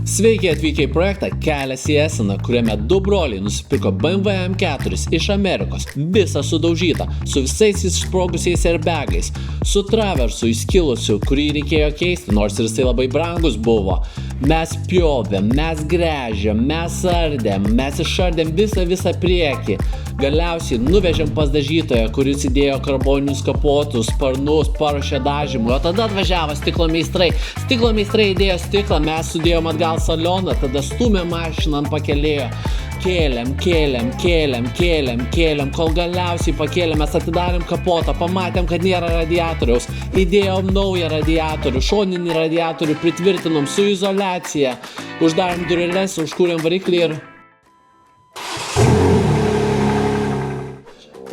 Sveiki atvykę į projektą Kelias į Eseną, kuriame du broliai nusipirko BMW M4 iš Amerikos, visą sudaužytą, su visais išsprogusiais airbagais, su traversu įskilusiu, kurį reikėjo keisti, nors ir jisai labai brangus buvo. Mes pjovėm, mes gręžėm, mes ardėm, mes išardėm visą priekį. Galiausiai nuvežėm pas dažytoją, kuris įdėjo karboninius kapotus, sparnus, paruošė dažymui, o tada atvažiavo stiklo meistrai. Stiklo meistrai įdėjo stiklą, mes sudėjom atgal salioną, tada stumėm mašiną ant pakelėjo. Kėlėm, kol galiausiai pakėlėm, mes atidarėm kapotą, pamatėm, kad nėra radiatoriaus, įdėjom naują radiatorių, šoninį radiatorių pritvirtinom su izoliacija, uždarėm dureles, užkūrėm variklį ir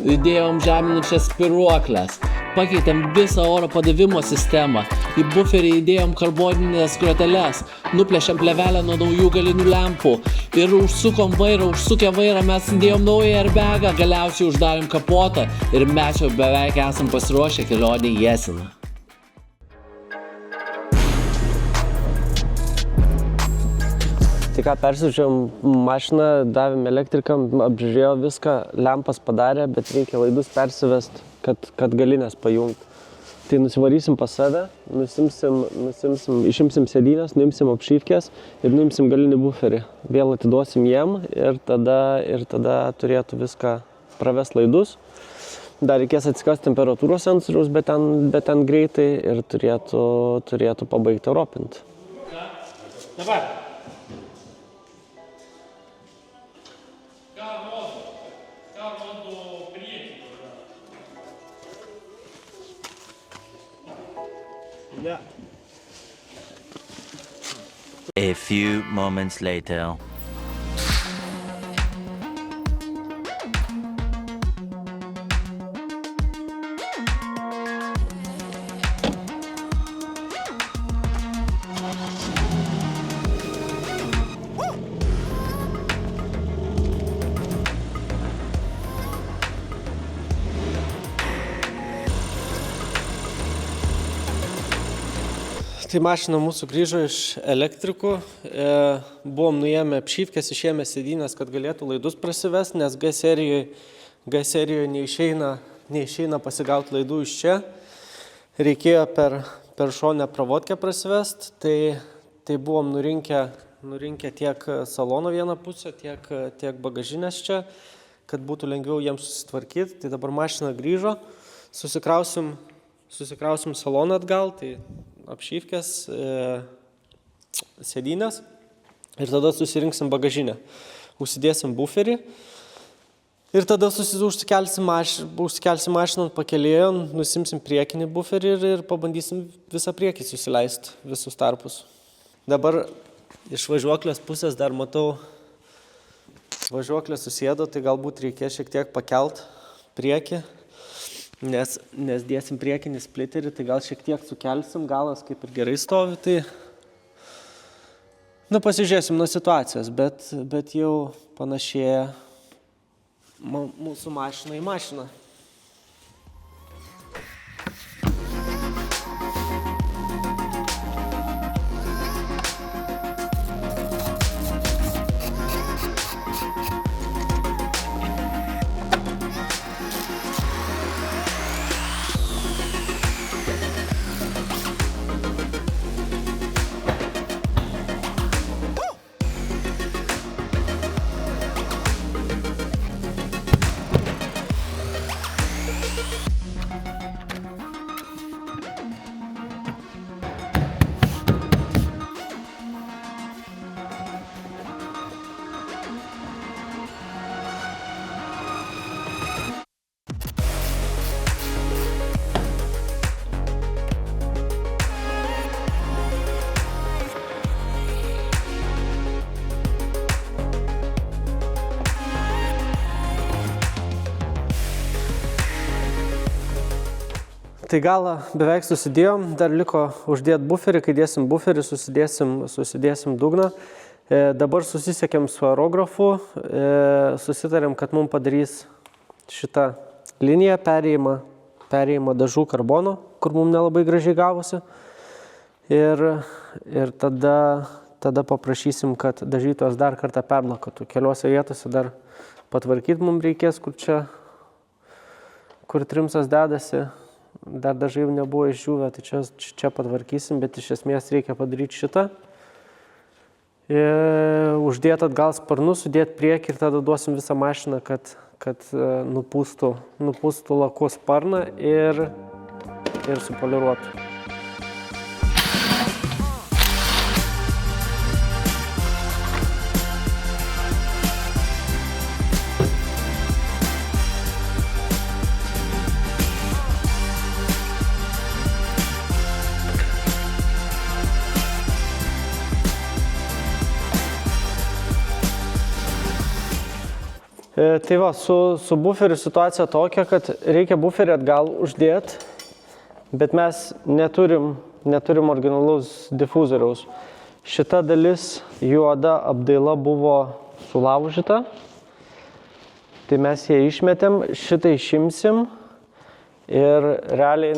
įdėjom žeminančias spiruokles, pakeitėm visą oro padavimo sistemą, į buferį įdėjom karboninės groteles, nuplėšėm plevelę nuo naujų galinių lempų ir užsukę vairą mes įdėjom naują airbagą, galiausiai uždarėm kapotą ir mes jau beveik esam pasiruošę kelionę į Eseną. Tai ką, persižiūrėjom mašiną, davėm elektrikam, apžiūrėjo viską, lempas padarė, bet reikia laidus persivest, kad galinės pajungti. Tai nusivarysim pas save, išimsim sėdynės, nuimsim apšyvkės ir nuimsim galinį buferį. Vėl atiduosim jiem ir tada turėtų viską pravest laidus. Dar reikės atsikast temperatūros sensoriaus, bet ten greitai ir turėtų pabaigti europinti. Dabar. Yeah. A few moments later. Tai mašina mūsų grįžo iš elektrikų, buvom nuėmę apšyvkės, išėmę sėdynės, kad galėtų laidus prasivest, nes G serijoje neišeina pasigauti laidų iš čia. Reikėjo per šonę pravodkę prasivest, tai buvom nurinkę tiek salono vieną pusę, tiek bagažinės čia, kad būtų lengviau jiems susitvarkyti. Tai dabar mašina grįžo, susikrausim saloną atgal, tai apšyvkės, sėdynės ir tada susirinksim bagažinę. Užsidėsim buferį ir tada užsikelsim mašiną ant pakelėjo, nusimsim priekinį buferį ir pabandysim visą priekį susileisti, visus tarpus. Dabar iš važiuoklės pusės dar matau, važiuoklė susėdo, tai galbūt reikės šiek tiek pakelt priekį. Nes dėsim priekinį spliterį, tai gal šiek tiek sukelsim, galas kaip ir gerai stovi, tai pasižiūrėsim nuo situacijos, bet jau panašėja mūsų mašina į mašiną. Tai galą beveik susidėjom, dar liko uždėti buferį, kai dėsim buferį, susidėsim dugną. Dabar susisiekėm su aerografu, susitarėm, kad mums padarys šitą liniją perėjimą dažų karbono, kur mums nelabai gražiai gavosi. Ir tada tada paprašysim, kad dažytos dar kartą perlakotų. Keliose vietose dar patvarkyti mums reikės, kur trimsas dedasi. Dar dažai nebuvo išdžiūvę, tai čia patvarkysim, bet iš esmės reikia padaryti šitą. Uždėti atgal sparnus, sudėti priekį ir tada duosim visą mašiną, kad nupūstų lakų sparną ir supoliruotų. Tai va, su buferiu situacija tokia, kad reikia buferį atgal uždėti, bet mes neturim originalaus difuzoriaus. Šita dalis juoda apdaila buvo sulaužyta, tai mes ją išmetėm, šitą išimsim ir realiai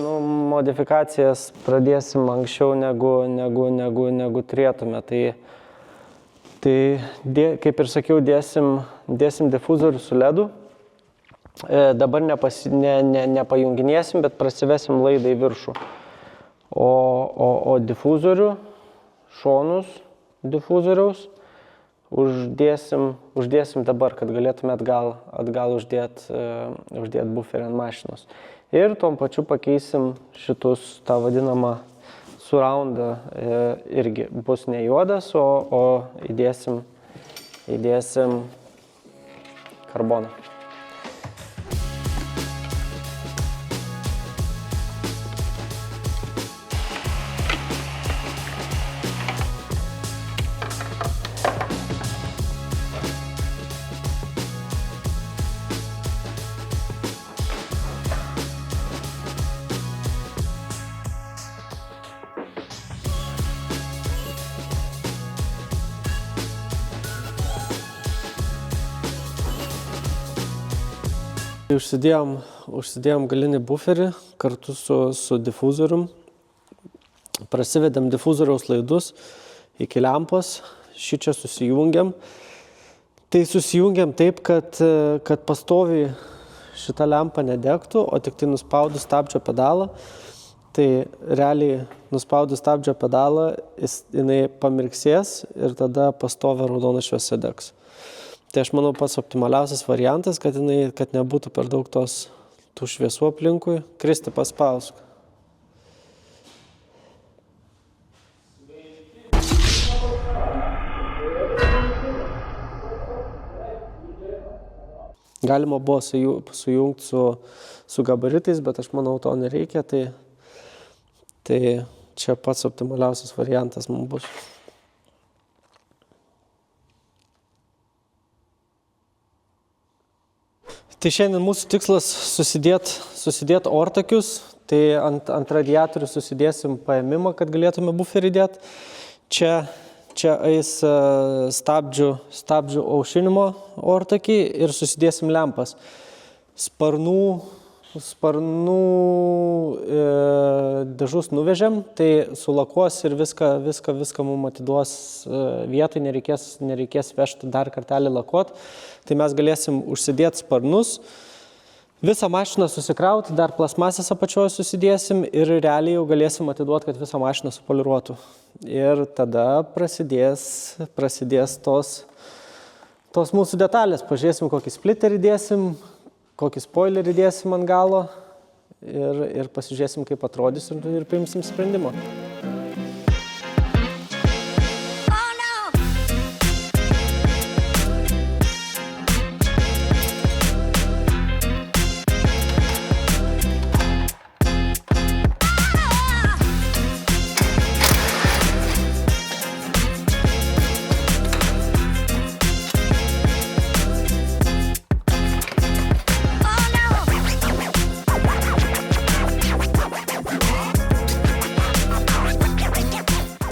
modifikacijas pradėsim anksčiau negu turėtume. Tai kaip ir sakiau, dėsim difuzorių su ledu. Dabar nepajunginėsim, bet prasivesim laidą į viršų. O difuzorių, šonus difuzoriaus uždėsim dabar, kad galėtume atgal uždėti buferį ant mašinos. Ir tom pačiu pakeisim šitus, tą vadinamą surroundą, irgi bus ne juodas, o įdėsim karboną. Užsidėjom galinį buferį kartu su difuzorium. Prasivedėm difuzoriaus laidus iki lempos, šičia susijungiam. Tai susijungiam taip, kad pastoviai šita lempa nedegtų, o tik tai nuspaudus stabdžio pedalą. Tai realiai nuspaudus stabdžio pedalą, jinai pamirksės ir tada pastovi raudona šviesa degs. Tai aš manau pats optimaliausias variantas, kad nebūtų per daug tų šviesų aplinkui. Kristi, paspausk. Galima buvo sujungti su gabaritais, bet aš manau, to nereikia. Tai čia pats optimaliausias variantas mums bus. Tai šiandien mūsų tikslas susidėti ortakius, tai ant radiatorių susidėsim paėmimą, kad galėtume buferį dėti. Čia eis stabdžių aušinimo ortakį ir susidėsim lempas. Sparnų dažus nuvežėm, tai sulakuos ir viską mums atiduos vietoj, nereikės vežti dar kartelį lakuot. Tai mes galėsim užsidėti sparnus, visą mašiną susikrauti, dar plasmasės apačioje susidėsim ir realiai jau galėsim atiduoti, kad visą mašiną supoliruotų. Ir tada prasidės tos mūsų detalės. Pažiūrėsim, kokį splitterį dėsim, kokį spoilerį dėsim ant galo ir pasižiūrėsim, kaip atrodys ir priimsim sprendimą.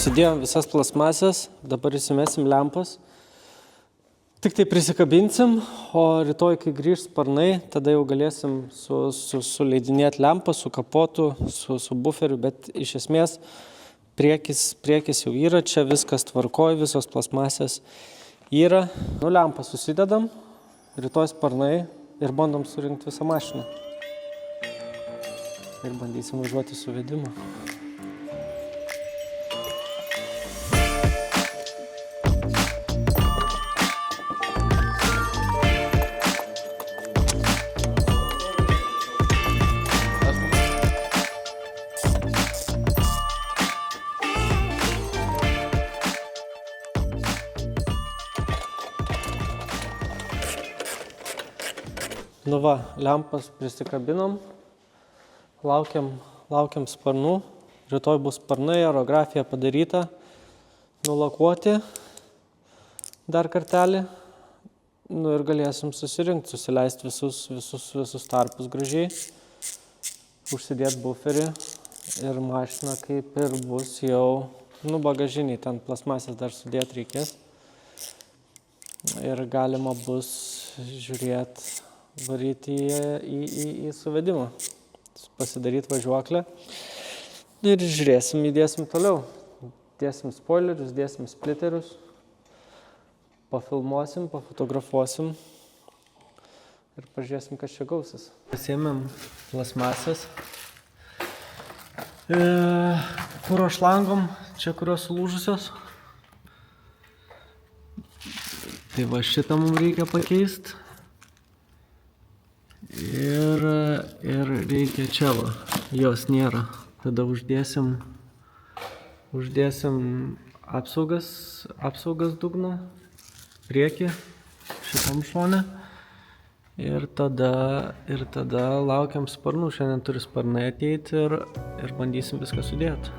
Sudėjom visas plasmasės, dabar įsimesim lempas. Tik tai prisikabinsim, o rytoj, kai grįž sparnai, tada jau galėsim suleidinėti lempą, su kapotu, su buferiu, bet iš esmės priekis jau yra, čia viskas tvarkoj, visos plasmasės yra. Lempą susidedam, rytoj sparnai ir bandom surinkti visą mašiną. Ir bandysim važiuoti su vedimu. Nu va, lempas prisikabinom, laukiam sparnų, rytoj bus sparnai, aerografija padaryta, nulakuoti dar kartelį, nu ir galėsim susirinkti, susileisti visus tarpus gražiai, užsidėti buferį ir mašina kaip ir bus jau, nu bagažiniai, ten plasmasės dar sudėti reikės ir galima bus žiūrėti, varyti į suvedimą, pasidaryti važiuoklę ir žiūrėsim, įdėsim toliau. Dėsim spoilerius, dėsim spliterius, pafilmuosim, pafotografuosim ir pažiūrėsim, kas čia gausis. Pasiėmėm plasmasės, kuro šlangom, čia kurios sulūžusios. Tai va šitą mums reikia pakeisti. Ir reikia čia va, jos nėra. Tada uždėsim apsaugas dugno, priekį, šitam šone. Ir tada laukiam sparnų. Šiandien turi sparnai ateiti ir bandysim viską sudėti.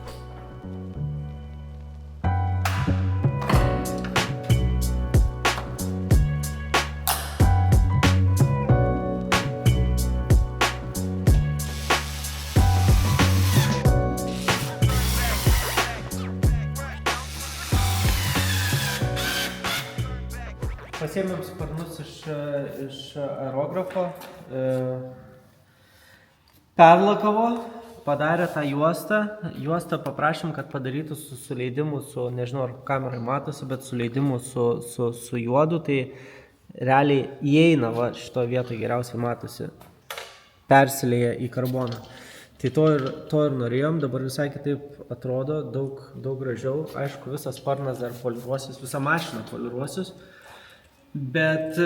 Pasiėmėm sparnus iš aerografo, perlakavo, padarė tą juostą paprašėm, kad padarytų su leidimu, nežinau ar kamerai matosi, bet su leidimu su juodu, tai realiai įeina, va, šito vietoje geriausiai matosi, persilėja į karboną. Tai to ir norėjom, dabar visai kitaip atrodo, daug gražiau, aišku, visas sparnas dar poliruosis, visa mašina poliruosis. Bet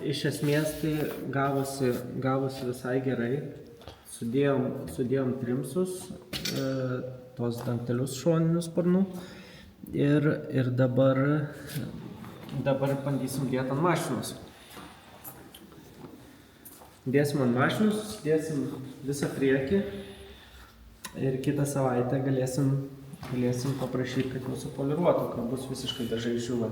iš esmės tai gavosi visai gerai. Sudėjom trimsus, tos dangtelius šoninius sparnų ir dabar bandysim dėti ant mašinos. Dėsim ant mašinos, dėsim visą priekį ir kitą savaitę galėsim paprašyti, kad mūsų poliruotų, kad bus visiškai dažai žiūva.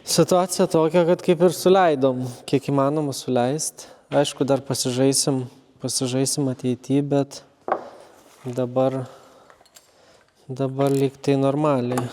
Situacija tokia, kad kaip ir suleidom, kiek įmanoma suleist. Aišku, dar pasižaisim ateityje, bet dabar lyg tai normaliai.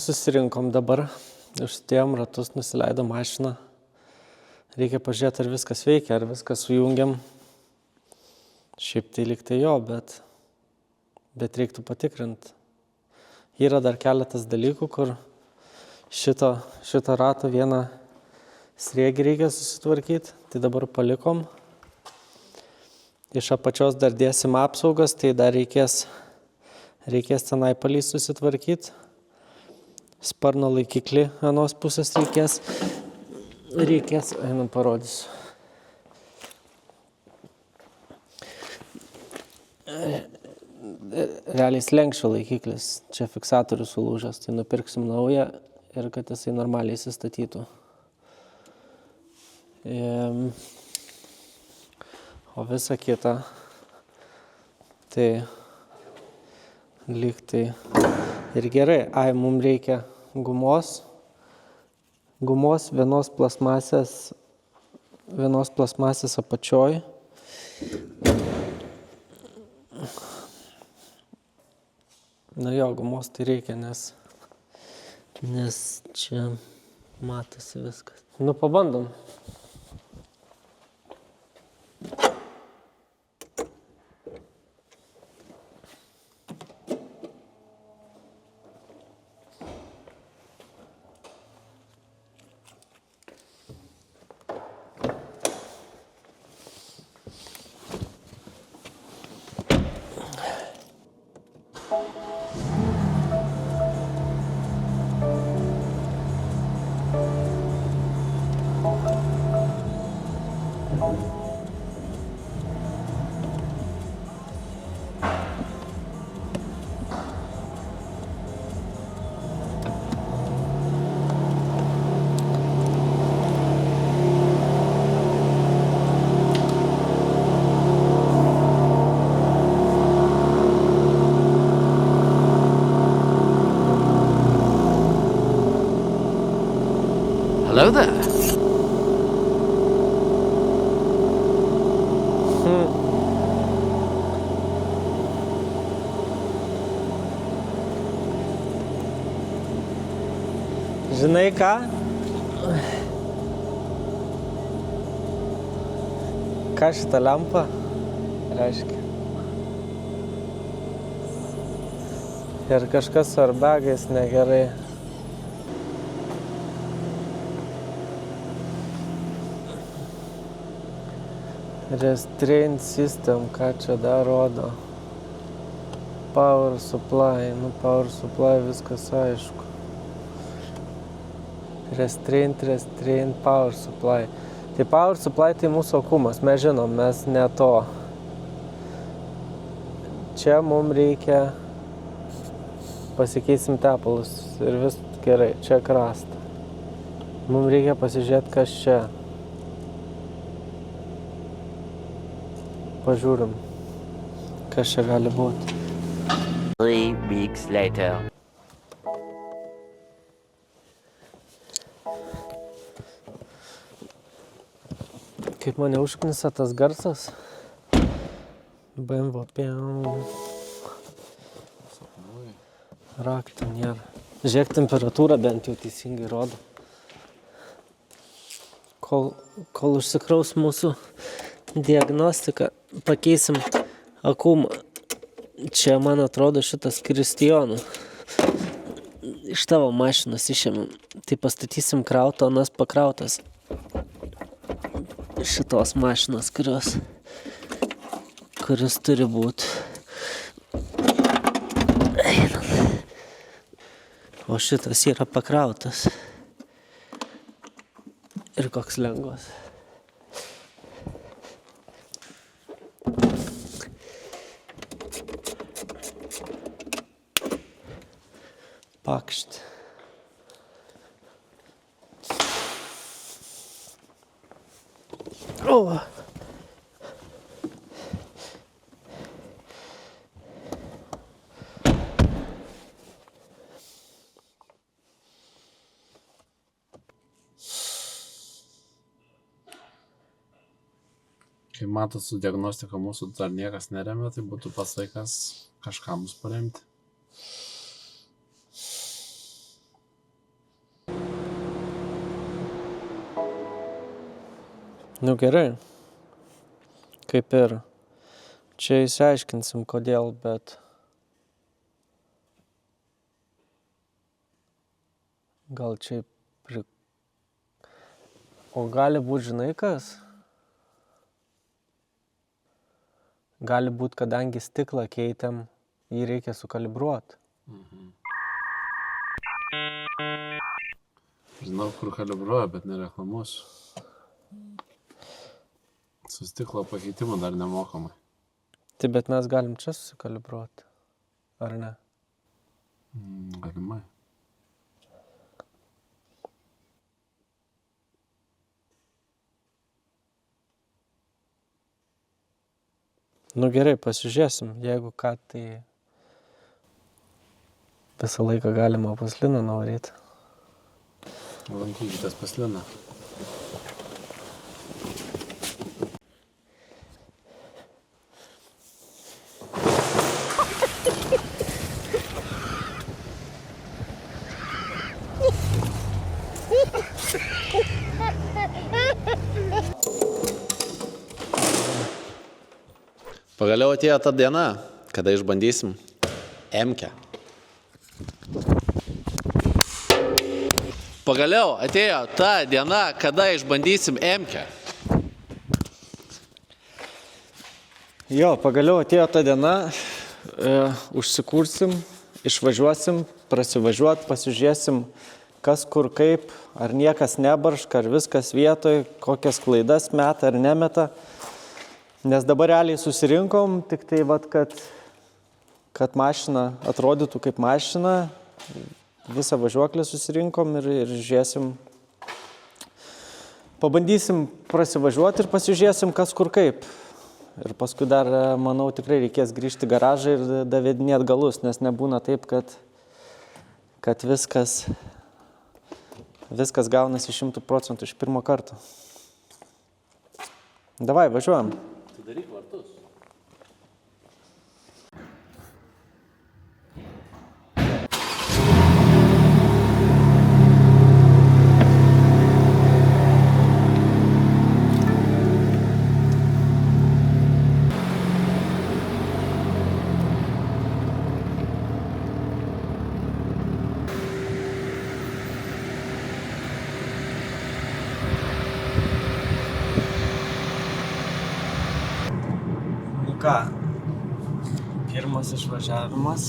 Susirinkom dabar, užsidėjom ratus, nusileidom mašiną. Reikia pažiūrėti, ar viskas veikia, ar viskas sujungiam. Šiaip tai lyg tai jo, bet reiktų patikrinti. Yra dar keletas dalykų, kur šito rato vieną sriegį reikia susitvarkyti. Tai dabar palikom. Iš apačios dar dėsim apsaugas, tai dar reikės tenai palys susitvarkyti. Sparno laikiklį anos pusės reikės, einam parodysiu. Realiai slenkščio laikiklis, čia fiksatorius sulūžęs, tai nupirksim naują ir kad jisai normaliai įsistatytų. O visa kita, tai lyg tai ir gerai. Mums reikia gumos vienos plasmasės apačioj. Na jo, gumos tai reikia, nes čia matosi viskas. Nu, pabandom. Hello there. Žinai ką? Ką šitą lempą reiškia? Ir kažkas su airbagais negerai. Restraint system, ką čia dar rodo? Power supply, power supply viskas aišku. Restraint, power supply. Tai power supply tai mūsų akumas, mes žinom, mes ne to. Čia mums reikia, pasikeisim tepalus ir vis gerai, čia krasta. Mums reikia pasižiūrėti, kas čia. Pažiūrim, kas čia gali būti. 3 weeks later. Kaip mane užknisa tas garsas. BMW piau. Rakto nėra. Žiūrėk, temperatūra bent jau teisingai rodo. Kol užsikraus mūsų diagnostika, pakeisim akumą. Čia, man atrodo, šitas Kristijonų. Iš tavo mašinos išėmėm. Tai pastatysim krautą, anas pakrautas. Šitos mašinos, kuris turi būti. O šitas yra pakrautas. Ir koks lengvas. Pakšt. O! Kai matot, su diagnostika mūsų dar niekas neremia, tai būtų pats laikas kažką mus paremti. Nu gerai. Kaip ir. Čia įsiaiškinsim kodėl, bet gal čia O gali būt, žinai kas? Gali būt, kadangi stiklą keitėm, jį reikia sukalibruoti. Žinau, kur kalibruoja, bet nereklamuosiu. Su stiklo pakeitimu dar nemokamai. Tai bet mes galim čia susikalibruoti, ar ne? Galimai. Nu gerai, pasižiūrėsim, jeigu ką, tai visą laiką galima pas Liną nuvaryti. Lankykitės pas Liną. Pagaliau atėjo ta diena, kada išbandysim M-kę. Pagaliau atėjo ta diena, kada išbandysim M-kę. Jo, pagaliau atėjo ta diena, užsikursim, išvažiuosim, prasivažiuot, pasižiūrėsim, kas kur kaip, ar niekas nebarška, ar viskas vietoj, kokias klaidas meta ar nemeta. Nes dabar realiai susirinkom, tik tai vat, kad mašina atrodytų kaip mašina, visą važiuoklę susirinkom ir žiūrėsim, pabandysim prasivažiuoti ir pasižiūrėsim, kas kur kaip. Ir paskui dar, manau, tikrai reikės grįžti į garažą ir davedinėti galus, nes nebūna taip, kad viskas gaunasi 100% iš pirmo karto. Davai, važiuojam. Daryk vartus. Ką, pirmas išvažiavimas,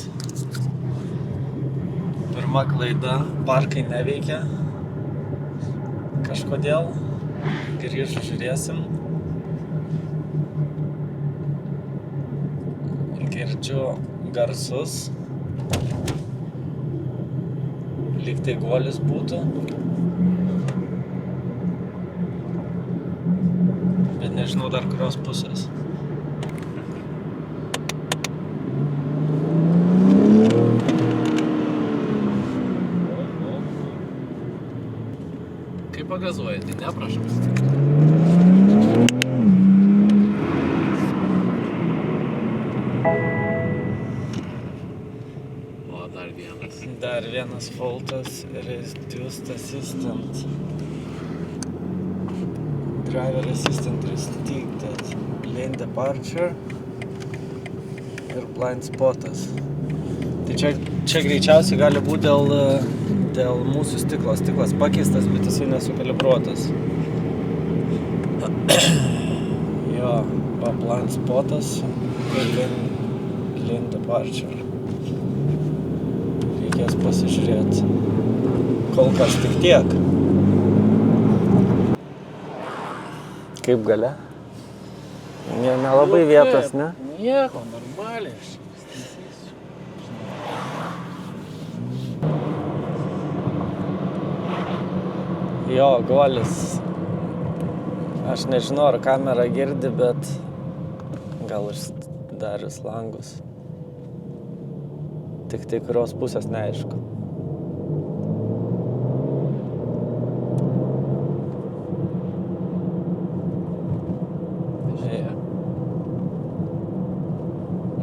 pirma klaida, parkai neveikia, kažkodėl, grįžu žiūrėsim, girdžiu garsus, lyg tai guolis būtų, bet nežinau dar kurios pusės. Kaip pagazuoji, tai neprašau. O, dar vienas. Dar vienas faultas, reduced assistant. Driver assistant restricted. Lane departure ir blind spotas. Tai čia greičiausiai gali būti dėl mūsų stiklo. Stiklas pakeistas, bet jisai nesukalibruotas. Jo, blind spotas. Clean departure. Reikės pasižiūrėti. Kol kas tik tiek. Kaip gale? Nelabai vietos, ne? Nieko, normaliai. Jo, guolis. Aš nežinau, ar kamera girdi, bet gal uždarius langus. Tik tai kurios pusės neaišku.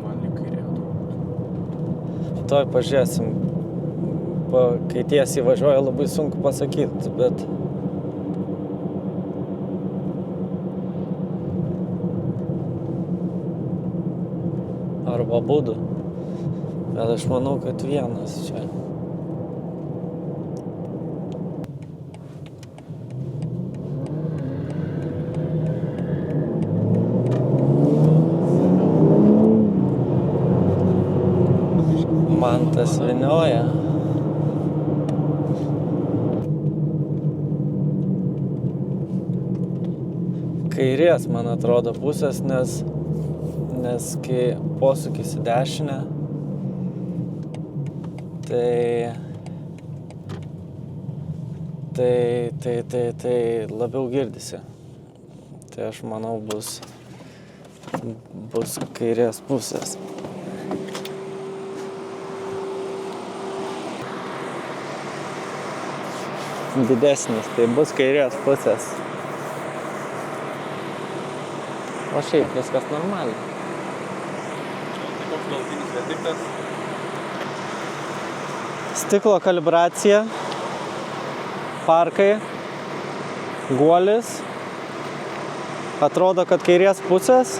Man lyg kairė. Toj pažiūrėsim. Kai tiesiai važiuoja, labai sunku pasakyti, bet... Arba būdu. Bet aš manau, kad vienas čia. Man tas vinioja. Kairės, man atrodo, pusės, nes kai posūkis į dešinę, tai labiau girdisi. Tai aš manau bus kairės pusės. Didesnis, tai bus kairės pusės. O šiaip viskas normaliai. Tai koks galutinis verdiktas? Stiklo kalibracija, parkai, guolis. Atrodo, kad kairės pusės.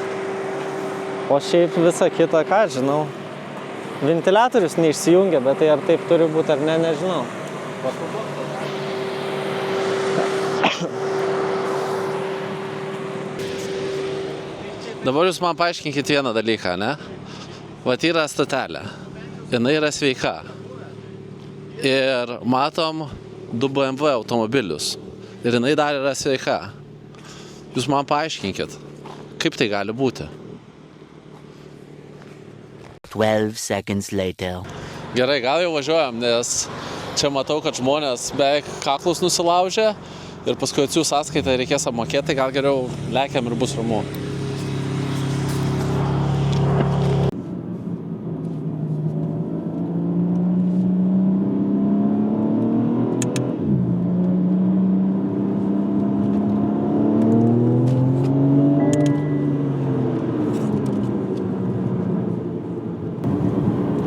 O šiaip visa kita, ką žinau. Ventiliatorius neišsijungia, bet tai ar taip turi būti ar ne, nežinau. Dabar jūs man paaiškinkit vieną dalyką, ne? Vat yra stotelė. Jinai yra sveika. Ir matom 2 BMW automobilius. Ir jinai dar yra sveika. Jūs man paaiškinkit, kaip tai gali būti. 12 seconds later. Gerai, gal jau važiuojam, nes čia matau, kad žmonės beveik kaklus nusilaužė ir paskui atsiųs sąskaitą reikės apmokėti, tai gal geriau lekiam ir bus ramu.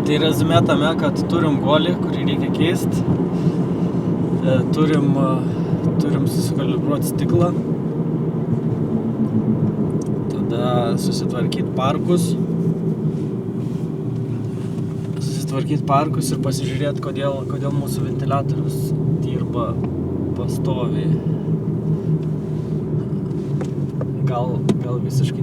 Tai rezumė tame, kad turim guolį, kurį reikia keisti. Turim susikalibruoti stiklą. Tada susitvarkyti parkus. Ir pasižiūrėti, kodėl mūsų ventiliatorius dirba pastoviai. Gal visiškai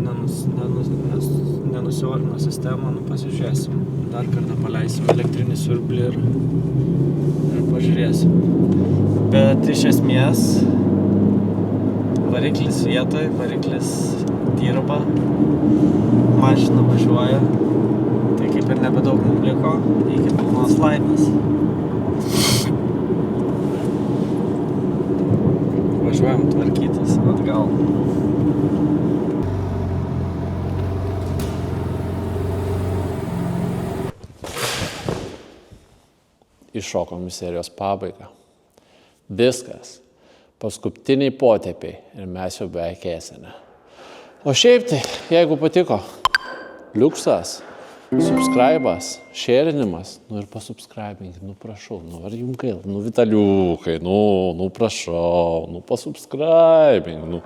nenusiorino sistemą, pasižiūrėsim. Dar kartą paleisim elektrinį siurblį ir pažiūrėsim. Bet iš esmės variklis vietoj, variklis dirba, mašina važiuoja. Tai kaip ir nebedaug mums liko, iki pilnos laimės. Važiuojam tvarkytis atgal. Iššokom į serijos pabaigą. Viskas. Paskutiniai potėpiai ir mes jau beveik esame. O šiaip tai, jeigu patiko, liuksas, subscribas, šerinimas, ir pasubscribinkit, prašau, ar jums gaila, Vitaliukai, prašau, pasubscribink,